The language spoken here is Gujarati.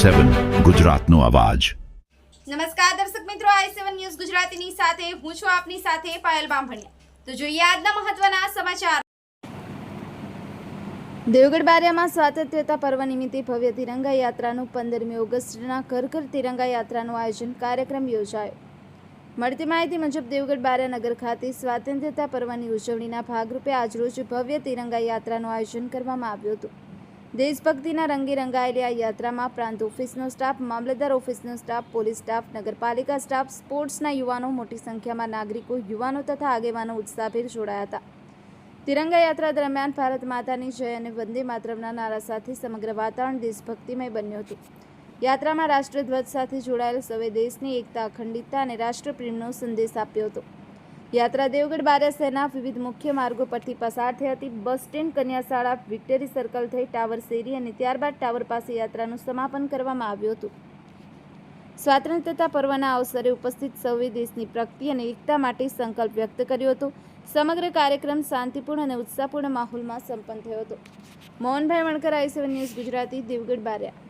i7 ગુજરાતનો અવાજ। નમસ્કાર દર્શક મિત્રો, i7 ન્યૂઝ ગુજરાતીની સાથે હું છું આપની સાથે પાયલ બામભણિયા। તો જોઈએ આજના મહત્વના સમાચાર। દેવગઢ બારિયામાં સ્વાતંત્ર્યતા પર્વ નિમિત્તે ભવ્ય તિરંગા યાત્રાનું 15મી ઓગસ્ટના ઘર ઘર તિરંગા યાત્રાનું આયોજન કાર્યક્રમ યોજાયો। મળતી માહિતી મુજબ દેવગઢ બારિયા નગર ખાતે સ્વાતંત્ર્યતા પર્વની ઉજવણીના ભાગરૂપે આજરોજ ભવ્ય તિરંગા યાત્રાનું આયોજન કરવામાં આવ્યું હતું। દેશભક્તિના રંગે રંગાયેલી આ યાત્રામાં પ્રાંત ઓફિસનો સ્ટાફ, મામલતદાર ઓફિસનો સ્ટાફ, પોલીસ સ્ટાફ, નગરપાલિકા સ્ટાફ, સ્પોર્ટ્સના યુવાનો, મોટી સંખ્યામાં નાગરિકો, યુવાનો તથા આગેવાનો ઉત્સાહભેર જોડાયા હતા। તિરંગા યાત્રા દરમિયાન ભારત માતાની જય અને વંદે માતરમના નારા સાથે સમગ્ર વાતાવરણ દેશભક્તિમય બન્યું હતું। યાત્રામાં રાષ્ટ્રધ્વજ સાથે જોડાયેલ સૌએ દેશની એકતા, અખંડિતતા અને રાષ્ટ્રપ્રેમનો સંદેશ આપ્યો હતો। યાત્રા દેવગઢ બારિયા શહેરના વિવિધ મુખ્ય માર્ગો પરથી પસાર થઈ હતી। બસ સ્ટેન્ડ, કન્યાશાળા, વિક્ટરી સર્કલ થઈ ટાવર શેરી અને ત્યારબાદ ટાવર પાસે યાત્રાનું સમાપન કરવામાં આવ્યું હતું। સ્વાતંત્ર્યતા પર્વના અવસરે ઉપસ્થિત સૌએ દેશની પ્રગતિ અને એકતા માટે સંકલ્પ વ્યક્ત કર્યો હતો। સમગ્ર કાર્યક્રમ શાંતિપૂર્ણ અને ઉત્સાહપૂર્ણ માહોલમાં સંપન્ન થયો હતો। Mohanbhai Vankar, i7 news Gujarati, Devgadh Bariya.